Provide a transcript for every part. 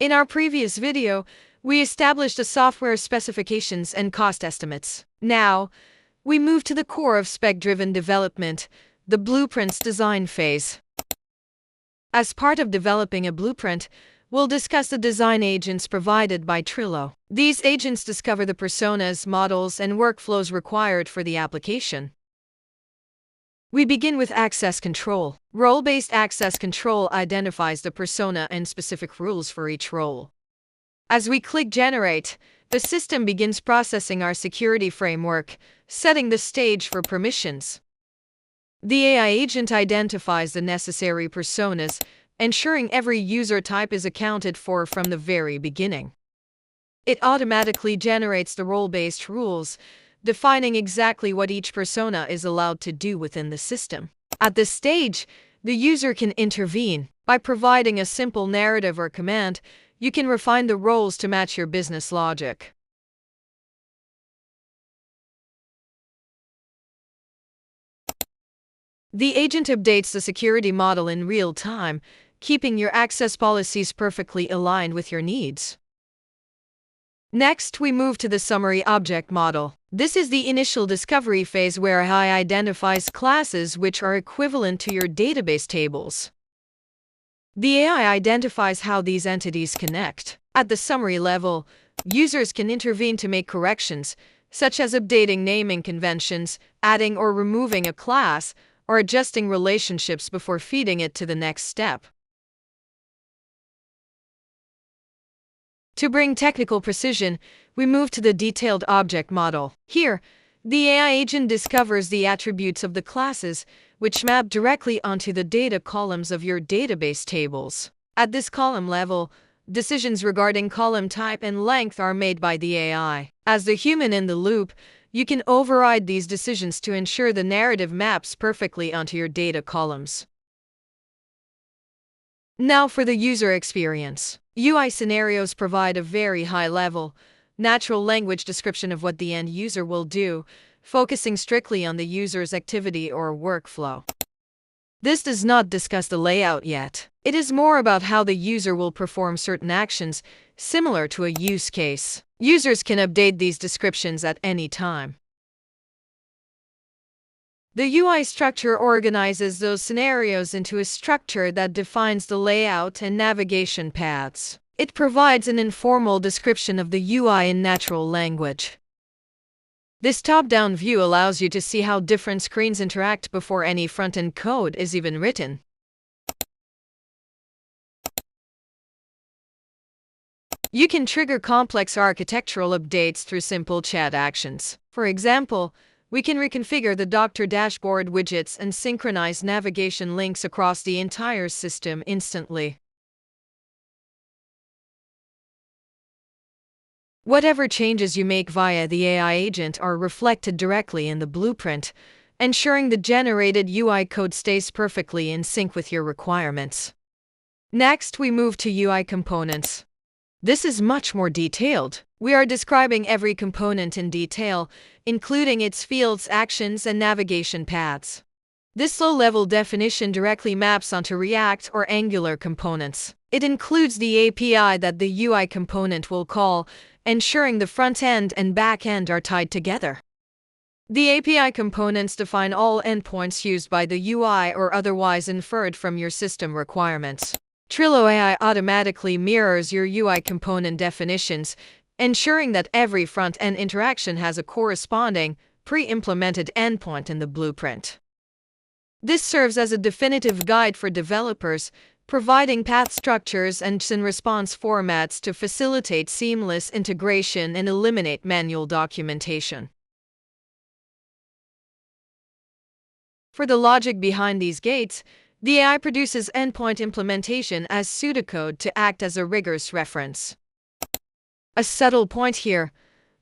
In our previous video, we established the software specifications and cost estimates. Now, we move to the core of spec-driven development, the blueprints design phase. As part of developing a blueprint, we'll discuss the design agents provided by Trillo. These agents discover the personas, models, and workflows required for the application. We begin with access control. Role-based access control identifies the persona and specific rules for each role. As we click Generate, the system begins processing our security framework, setting the stage for permissions. The AI agent identifies the necessary personas, ensuring every user type is accounted for from the very beginning. It automatically generates the role-based rules, defining exactly what each persona is allowed to do within the system. At this stage, the user can intervene. By providing a simple narrative or command, you can refine the roles to match your business logic. The agent updates the security model in real time, keeping your access policies perfectly aligned with your needs. Next, we move to the summary object model. This is the initial discovery phase where AI identifies classes which are equivalent to your database tables. The AI identifies how these entities connect. At the summary level, users can intervene to make corrections, such as updating naming conventions, adding or removing a class, or adjusting relationships before feeding it to the next step. To bring technical precision, we move to the detailed object model. Here, the AI agent discovers the attributes of the classes, which map directly onto the data columns of your database tables. At this column level, decisions regarding column type and length are made by the AI. As the human in the loop, you can override these decisions to ensure the narrative maps perfectly onto your data columns. Now for the user experience. UI scenarios provide a very high-level, natural language description of what the end user will do, focusing strictly on the user's activity or workflow. This does not discuss the layout yet. It is more about how the user will perform certain actions, similar to a use case. Users can update these descriptions at any time. The UI structure organizes those scenarios into a structure that defines the layout and navigation paths. It provides an informal description of the UI in natural language. This top-down view allows you to see how different screens interact before any front-end code is even written. You can trigger complex architectural updates through simple chat actions. For example, we can reconfigure the doctor dashboard widgets and synchronize navigation links across the entire system instantly. Whatever changes you make via the AI agent are reflected directly in the blueprint, ensuring the generated UI code stays perfectly in sync with your requirements. Next, we move to UI components. This is much more detailed. We are describing every component in detail, including its fields, actions, and navigation paths. This low-level definition directly maps onto React or Angular components. It includes the API that the UI component will call, ensuring the front-end and back-end are tied together. The API components define all endpoints used by the UI or otherwise inferred from your system requirements. Trillo AI automatically mirrors your UI component definitions, ensuring that every front-end interaction has a corresponding, pre-implemented endpoint in the blueprint. This serves as a definitive guide for developers, providing path structures and response formats to facilitate seamless integration and eliminate manual documentation. For the logic behind these gates, the AI produces endpoint implementation as pseudocode to act as a rigorous reference. A subtle point here: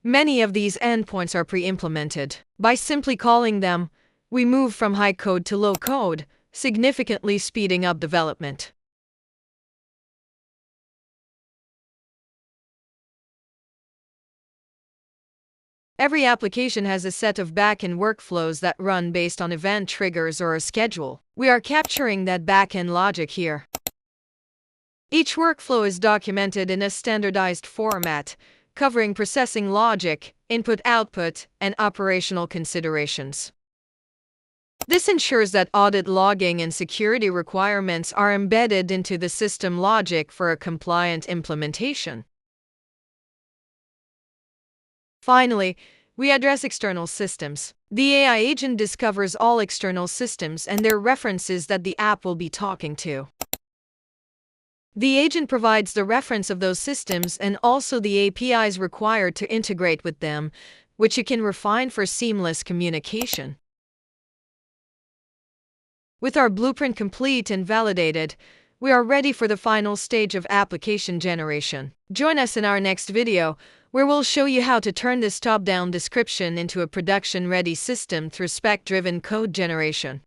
many of these endpoints are pre-implemented. By simply calling them, we move from high code to low code, significantly speeding up development. Every application has a set of back-end workflows that run based on event triggers or a schedule. We are capturing that back-end logic here. Each workflow is documented in a standardized format, covering processing logic, input-output, and operational considerations. This ensures that audit logging and security requirements are embedded into the system logic for a compliant implementation. Finally, we address external systems. The AI agent discovers all external systems and their references that the app will be talking to. The agent provides the reference of those systems and also the APIs required to integrate with them, which you can refine for seamless communication. With our blueprint complete and validated, we are ready for the final stage of application generation. Join us in our next video, where we'll show you how to turn this top-down description into a production-ready system through spec-driven code generation.